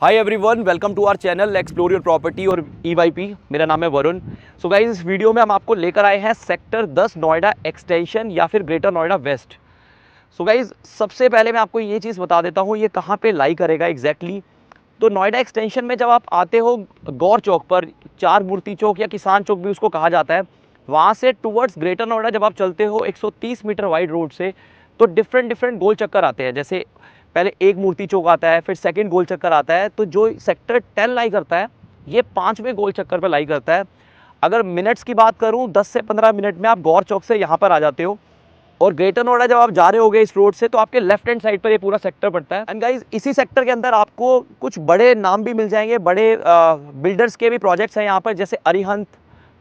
Hi everyone, welcome to our channel explore your property और EYP। मेरा नाम है वरुण। सो गाइस, इस वीडियो में हम आपको लेकर आए हैं सेक्टर 10 नोएडा एक्सटेंशन या फिर greater Noida west. So guys, सबसे पहले मैं आपको ये चीज़ बता देता हूँ ये कहाँ पे लाई करेगा एग्जैक्टली। तो नोएडा एक्सटेंशन में जब आप आते हो गौर चौक पर, चार मूर्ति चौक या किसान चौक भी उसको कहा जाता है, वहाँ से टूवर्ड्स ग्रेटर नोएडा जब आप चलते हो 130 मीटर वाइड रोड से, तो डिफरेंट गोल चक्कर आते हैं। जैसे पहले एक मूर्ति चौक आता है, फिर सेकंड गोल चक्कर आता है। तो जो सेक्टर 10 लाई करता है ये 5वें गोल चक्कर पर लाई करता है। अगर मिनट्स की बात करूं, 10 से 15 मिनट में आप गौर चौक से यहाँ पर आ जाते हो। और ग्रेटर नोएडा जब आप जा रहे होगे इस रोड से, तो आपके लेफ्ट हैंड साइड पर ये पूरा सेक्टर पड़ता है। एंड गाइज, इसी सेक्टर के अंदर आपको कुछ बड़े नाम भी मिल जाएंगे, बड़े बिल्डर्स के भी प्रोजेक्ट्स हैं यहाँ पर। जैसे अरिहंत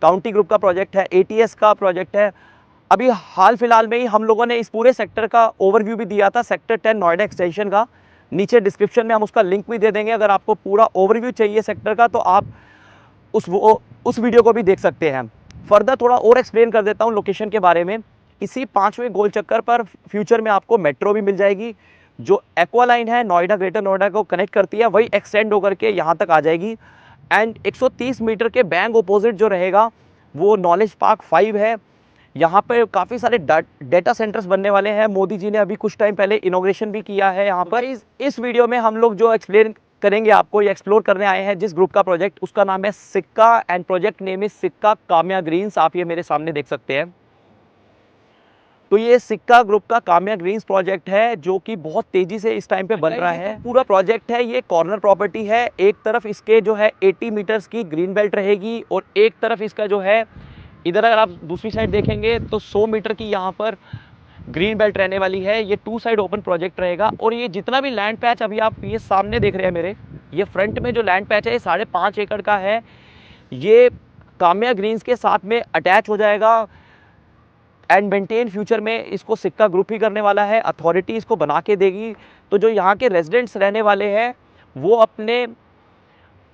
काउंटी ग्रुप का प्रोजेक्ट है, ATS का प्रोजेक्ट है। अभी हाल फिलहाल में ही हम लोगों ने इस पूरे सेक्टर का ओवरव्यू भी दिया था, सेक्टर 10 नोएडा एक्सटेंशन का। नीचे डिस्क्रिप्शन में हम उसका लिंक भी दे देंगे। अगर आपको पूरा ओवरव्यू चाहिए सेक्टर का, तो आप उस वीडियो को भी देख सकते हैं। फर्दर थोड़ा और एक्सप्लेन कर देता हूँ लोकेशन के बारे में। इसी 5वें गोल चक्कर पर फ्यूचर में आपको मेट्रो भी मिल जाएगी। जो एक्वा लाइन है नोएडा ग्रेटर नोएडा को कनेक्ट करती है, वही एक्सटेंड होकर के यहाँ तक आ जाएगी। एंड 130 मीटर के बैंक अपोजिट जो रहेगा वो नॉलेज पार्क 5 है। यहाँ पर काफ़ी सारे डेटा सेंटर्स बनने वाले हैं। मोदी जी ने अभी कुछ टाइम पहले इनॉग्रेशन भी किया है यहाँ पर। इस वीडियो में हम लोग जो एक्सप्लेन करेंगे आपको, ये एक्सप्लोर करने आए हैं जिस ग्रुप का प्रोजेक्ट, उसका नाम है सिक्का एंड प्रोजेक्ट नेम इज सिक्का काम्या ग्रीन्स। आप ये मेरे सामने देख सकते हैं। तो ये सिक्का ग्रुप का काम्या ग्रीन्स प्रोजेक्ट है जो कि बहुत तेजी से इस टाइम पे बन रहा है। पूरा प्रोजेक्ट है, ये कॉर्नर प्रॉपर्टी है। एक तरफ इसके जो है 80 मीटर्स की ग्रीन बेल्ट रहेगी और एक तरफ इसका जो है, इधर अगर आप दूसरी साइड देखेंगे तो 100 मीटर की यहाँ पर ग्रीन बेल्ट रहने वाली है। ये 2 साइड ओपन प्रोजेक्ट रहेगा। और ये जितना भी लैंड पैच अभी आप ये सामने देख रहे हैं मेरे, ये फ्रंट में जो लैंड पैच है ये 5.5 एकड़ का है। ये काम्या ग्रीन्स के साथ में अटैच हो जाएगा एंड मेंटेन फ्यूचर में इसको सिक्का ग्रुप ही करने वाला है। अथॉरिटी इसको बना के देगी। तो जो यहाँ के रेजिडेंट्स रहने वाले हैं वो अपने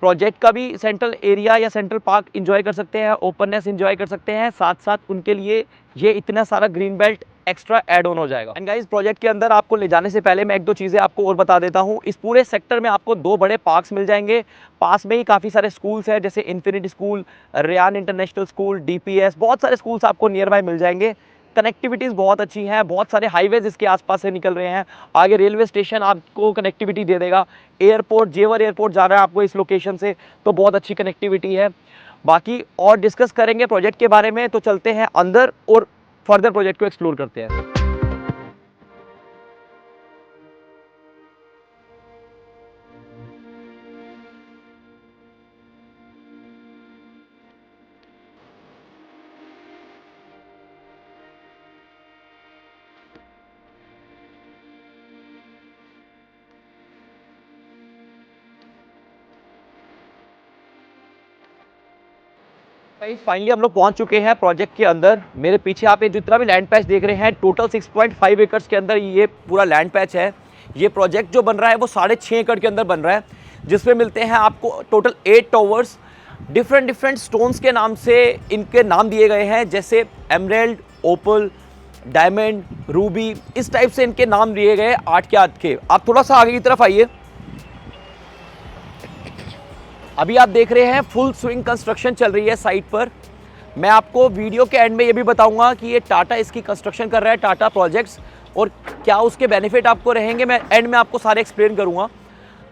प्रोजेक्ट का भी सेंट्रल एरिया या सेंट्रल पार्क एंजॉय कर सकते हैं, ओपननेस एंजॉय कर सकते हैं। साथ साथ उनके लिए ये इतना सारा green belt extra add on हो जाएगा। एंड गाइस, प्रोजेक्ट के अंदर आपको ले जाने से पहले मैं 1-2 चीज़ें आपको और बता देता हूँ। इस पूरे सेक्टर में आपको 2 बड़े पार्क्स मिल जाएंगे। पास में ही काफ़ी सारे स्कूल्स हैं, जैसे infinity school, Ryan international school, DPS, बहुत सारे स्कूल्स आपको नियर बाय मिल जाएंगे। कनेक्टिविटीज़ बहुत अच्छी हैं, बहुत सारे हाईवेज इसके आसपास से निकल रहे हैं। आगे रेलवे स्टेशन आपको कनेक्टिविटी दे देगा। एयरपोर्ट, जेवर एयरपोर्ट जाना है आपको इस लोकेशन से, तो बहुत अच्छी कनेक्टिविटी है। बाकी और डिस्कस करेंगे प्रोजेक्ट के बारे में, तो चलते हैं अंदर और फर्दर प्रोजेक्ट को एक्सप्लोर करते हैं। फाइनली हम लोग पहुंच चुके हैं प्रोजेक्ट के अंदर। मेरे पीछे आप ये जितना भी लैंड पैच देख रहे हैं, टोटल 6.5 एकड़ के अंदर ये पूरा लैंड पैच है। ये प्रोजेक्ट जो बन रहा है वो 6.5 एकड़ के अंदर बन रहा है, जिसमें मिलते हैं आपको टोटल 8 टावर्स। डिफरेंट स्टोन्स के नाम से इनके नाम दिए गए हैं, जैसे एमरेल्ड, ओपल, डायमंड, रूबी, इस टाइप से इनके नाम दिए गए 8 के 8 के। आप थोड़ा सा आगे की तरफ आइए। अभी आप देख रहे हैं फुल स्विंग कंस्ट्रक्शन चल रही है साइट पर। मैं आपको वीडियो के एंड में ये भी बताऊंगा कि ये टाटा इसकी कंस्ट्रक्शन कर रहा है, टाटा प्रोजेक्ट्स, और क्या उसके बेनिफिट आपको रहेंगे, मैं एंड में आपको सारे एक्सप्लेन करूंगा।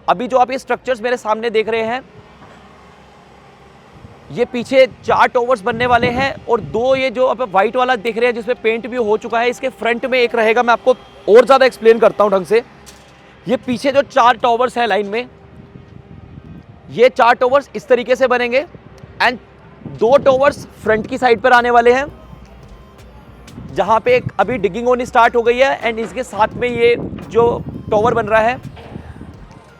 अभी जो आप ये स्ट्रक्चर्स मेरे सामने देख रहे हैं, ये पीछे 4 टावर्स बनने वाले हैं और 2 ये जो आप व्हाइट वाला देख रहे हैं जिसमें पेंट भी हो चुका है, इसके फ्रंट में एक रहेगा। मैं आपको और ज़्यादा एक्सप्लेन करता हूँ ढंग से। ये पीछे जो 4 टावर्स हैं लाइन में, ये 4 टावर्स इस तरीके से बनेंगे एंड 2 टावर्स फ्रंट की साइड पर आने वाले हैं, जहां पे अभी डिगिंग होनी स्टार्ट हो गई है। एंड इसके साथ में ये जो टावर बन रहा है,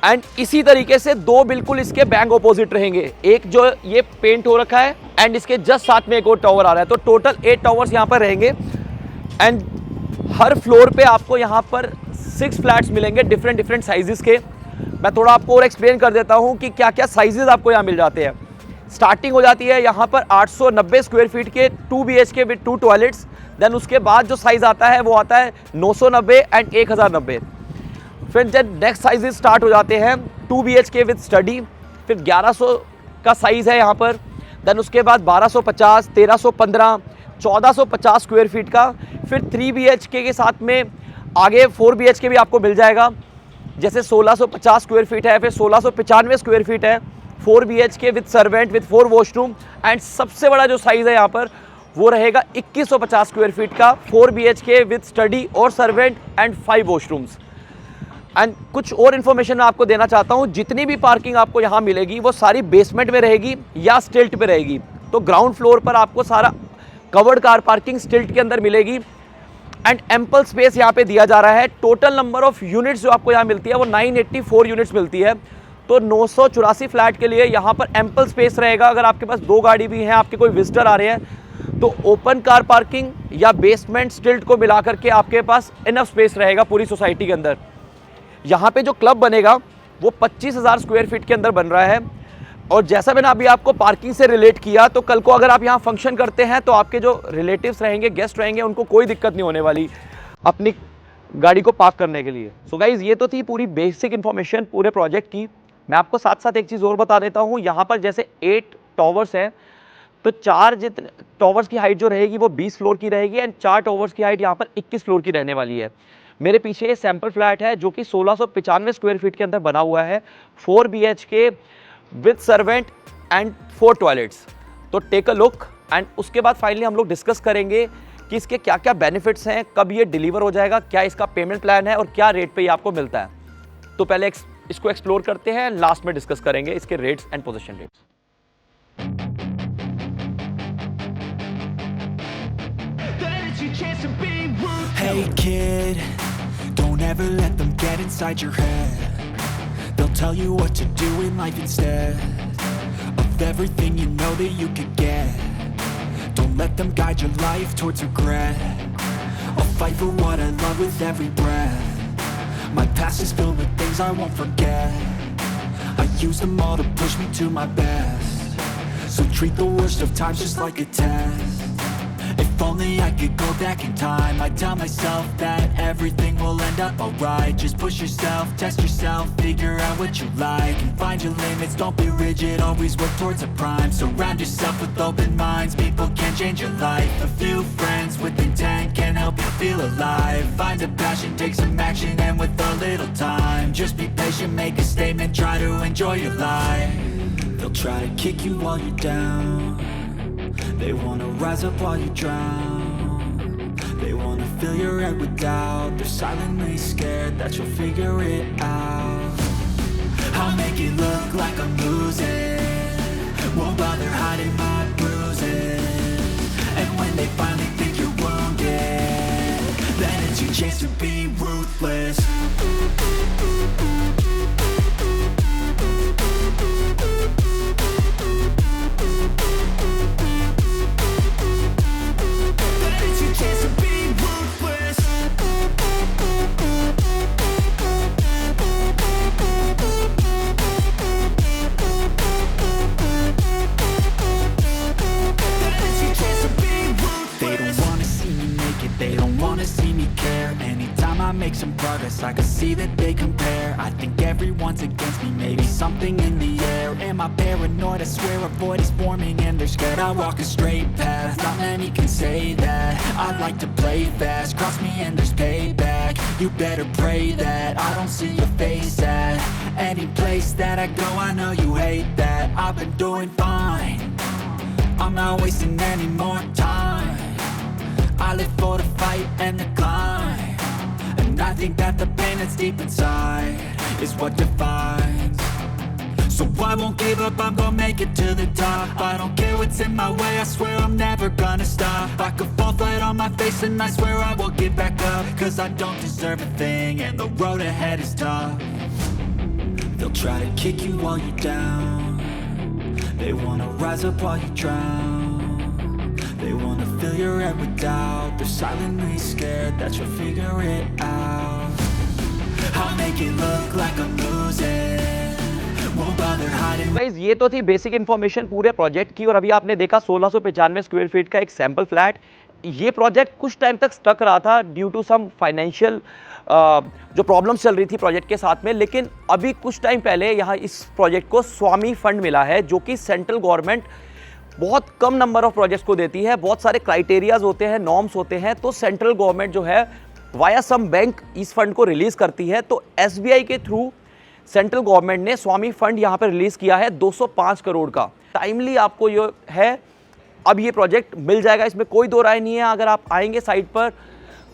एंड इसी तरीके से 2 बिल्कुल इसके बैंक ऑपोजिट रहेंगे। एक जो ये पेंट हो रखा है एंड इसके जस्ट साथ में एक और टावर आ रहा है। तो टोटल 8 टावर्स यहाँ पर रहेंगे। एंड हर फ्लोर पे आपको यहाँ पर 6 फ्लैट्स मिलेंगे डिफरेंट साइजेस के। मैं थोड़ा आपको और एक्सप्लेन कर देता हूँ कि क्या क्या साइजेस आपको यहाँ मिल जाते हैं। स्टार्टिंग हो जाती है यहाँ पर 890 स्क्वायर फीट के 2 BHK विद 2 टॉयलेट्स। देन उसके बाद जो साइज़ आता है वो आता है 990 एंड 1090। फिर जब नेक्स्ट साइजेस स्टार्ट हो जाते हैं 2 BHK विद स्टडी, फिर 1100 का साइज़ है यहाँ पर। देन उसके बाद 1250, 1315, 1450 स्क्वायर फीट का। फिर 3 BHK के साथ में आगे 4 BHK भी आपको मिल जाएगा, जैसे 1650 स्क्वायर फीट है, फिर 1695 स्क्वायर फीट है, 4 BHK with servant with 4 washroom. And सबसे बड़ा जो साइज़ है यहाँ पर वो रहेगा 2150 स्क्वायर फीट का, 4 BHK विद स्टडी और सर्वेंट एंड 5 वॉशरूम्स। एंड कुछ और इन्फॉर्मेशन मैं आपको देना चाहता हूँ, जितनी भी पार्किंग आपको यहाँ मिलेगी वो सारी बेसमेंट में रहेगी या स्टिल्ट पे रहेगी। तो ग्राउंड फ्लोर पर आपको सारा कवर्ड कार पार्किंग स्टिल्ट के अंदर मिलेगी एंड एम्पल स्पेस यहाँ पे दिया जा रहा है। टोटल नंबर ऑफ यूनिट्स जो आपको यहाँ मिलती है वो 984 यूनिट्स मिलती है। तो 984 फ्लैट के लिए यहाँ पर एम्पल स्पेस रहेगा। अगर आपके पास 2 गाड़ी भी हैं, आपके कोई विजिटर आ रहे हैं, तो ओपन कार पार्किंग या बेसमेंट स्टिल्ट को मिला करके आपके पास इनफ स्पेस रहेगा पूरी सोसाइटी के अंदर। यहाँ पे जो क्लब बनेगा वो 25,000 स्क्वायर फीट के अंदर बन रहा है। और जैसा मैंने अभी आपको पार्किंग से रिलेट किया, तो कल को अगर आप यहाँ फंक्शन करते हैं तो आपके जो रिलेटिव्स रहेंगे, गेस्ट रहेंगे, उनको कोई दिक्कत नहीं होने वाली अपनी गाड़ी को पार्क करने के लिए। सो गाइज, ये तो थी पूरी बेसिक इन्फॉर्मेशन पूरे प्रोजेक्ट की। मैं आपको साथ साथ एक चीज़ और बता देता हूँ। यहाँ पर जैसे 8 टॉवर्स हैं, तो 4 जितने टॉवर्स की हाइट जो रहेगी वो 20 फ्लोर की रहेगी एंड 4 टॉवर्स की हाइट यहाँ पर 21 फ्लोर की रहने वाली है। मेरे पीछे ये सैम्पल फ्लैट है जो कि 1695 स्क्वायर फीट के अंदर बना हुआ है, 4 BHK with servant and 4 toilets. तो टेक अ लुक एंड उसके बाद फाइनली हम लोग डिस्कस करेंगे कि इसके क्या क्या बेनिफिट्स हैं, कब ये डिलीवर हो जाएगा, क्या इसका पेमेंट प्लान है और क्या रेट पे ये आपको मिलता है। तो पहले इसको एक्सप्लोर करते हैं, लास्ट में डिस्कस करेंगे इसके rates and position rates. Hey kid, don't ever let them get inside your head. They'll tell you what to do in life instead of everything you know that you could get. Don't let them guide your life towards regret. I'll fight for what I love with every breath. My past is filled with things I won't forget. I use them all to push me to my best. So treat the worst of times just like a test. If only I could go back in time, I'd tell myself that everything will end up alright. Just push yourself, test yourself, figure out what you like and find your limits, don't be rigid, always work towards a prime. Surround yourself with open minds, people can change your life. A few friends with intent can help you feel alive. Find a passion, take some action, and with a little time, just be patient, make a statement, try to enjoy your life. They'll try to kick you while you're down. They wanna rise up while you drown. They wanna fill your head with doubt. They're silently scared that you'll figure it out. I'll make it look like I'm losing, won't bother hiding my bruises. And when they finally think you're wounded, then it's your chance to be ruthless. Make some progress, I can see that they compare. I think everyone's against me, maybe something in the air. Am I paranoid? I swear a void is forming and they're scared. I walk a straight path, not many can say that. I like to play fast, cross me and there's payback. You better pray that I don't see your face at any place that I go. I know you hate that. I've been doing fine, I'm not wasting any more time. I live for the fight and the climb. And I think that the pain that's deep inside is what defines. So I won't give up, I'm gonna make it to the top. I don't care what's in my way, I swear I'm never gonna stop. I could fall flat on my face and I swear I will get back up. Cause I don't deserve a thing and the road ahead is tough. They'll try to kick you while you're down. They wanna rise up while you drown. They wanna fill your head with doubt. They're silently scared that you'll figure it out. I'll make it look like I'm losing, won't bother hiding. Guys, ये तो थी basic information पूरे project की। और अभी आपने देखा 1695 square feet का एक सैम्पल फ्लैट। ये प्रोजेक्ट कुछ टाइम तक स्टक रहा था ड्यू टू सम फाइनेंशियल जो प्रॉब्लम्स चल रही थी प्रोजेक्ट के साथ में, लेकिन अभी कुछ टाइम पहले यहाँ इस प्रोजेक्ट को स्वामी फंड मिला है, जो कि सेंट्रल गवर्नमेंट बहुत कम नंबर ऑफ प्रोजेक्ट्स को देती है। बहुत सारे क्राइटेरियाज होते हैं, नॉर्म्स होते हैं, तो सेंट्रल गवर्नमेंट जो है वाया सम बैंक इस फंड को रिलीज करती है। तो एसबीआई के थ्रू सेंट्रल गवर्नमेंट ने स्वामी फंड यहाँ पर रिलीज किया है 205 करोड़ का। टाइमली आपको ये है, अब ये प्रोजेक्ट मिल जाएगा, इसमें कोई दो राय नहीं है। अगर आप आएंगे साइट पर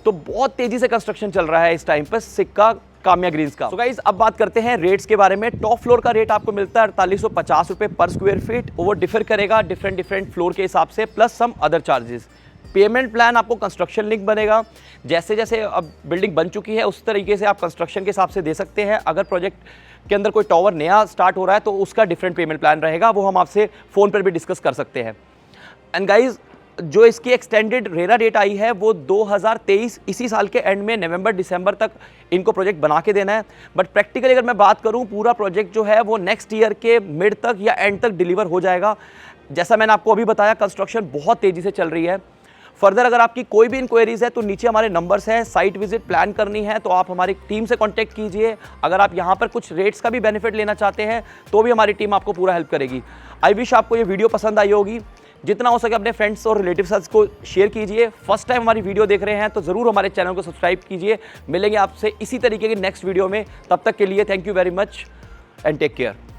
तो बहुत तेजी से कंस्ट्रक्शन चल रहा है इस टाइम पर सिक्का काम्या ग्रीन्स का। तो गाइस अब बात करते हैं रेट्स के बारे में। टॉप फ्लोर का रेट आपको मिलता है 4850 रुपये पर स्क्वायर फीट। वो डिफर करेगा डिफरेंट फ्लोर के हिसाब से, plus some other charges. Payment plan आपको कंस्ट्रक्शन लिंक बनेगा, जैसे जैसे अब बिल्डिंग बन चुकी है उस तरीके से आप कंस्ट्रक्शन के हिसाब से दे सकते हैं। अगर प्रोजेक्ट के अंदर कोई टावर नया स्टार्ट हो रहा है तो उसका डिफरेंट पेमेंट प्लान रहेगा, वो हम आपसे फ़ोन पर भी डिस्कस कर सकते हैं। एंड गाइज जो इसकी एक्सटेंडेड रेरा डेट आई है वो 2023 इसी साल के एंड में नवंबर दिसंबर तक इनको प्रोजेक्ट बना के देना है। बट प्रैक्टिकली अगर मैं बात करूं, पूरा प्रोजेक्ट जो है वो नेक्स्ट ईयर के मिड तक या एंड तक डिलीवर हो जाएगा। जैसा मैंने आपको अभी बताया, कंस्ट्रक्शन बहुत तेज़ी से चल रही है। फर्दर अगर आपकी कोई भी इंक्वायरीज है तो नीचे हमारे नंबर्स हैं, साइट विजिट प्लान करनी है तो आप हमारी टीम से कांटेक्ट कीजिए। अगर आप यहाँ पर कुछ रेट्स का भी बेनिफिट लेना चाहते हैं तो भी हमारी टीम आपको पूरा हेल्प करेगी। आई विश आपको ये वीडियो पसंद आई होगी। जितना हो सके अपने फ्रेंड्स और रिलेटिव्स को शेयर कीजिए। फर्स्ट टाइम हमारी वीडियो देख रहे हैं तो ज़रूर हमारे चैनल को सब्सक्राइब कीजिए। मिलेंगे आपसे इसी तरीके की नेक्स्ट वीडियो में, तब तक के लिए thank you very much and take care.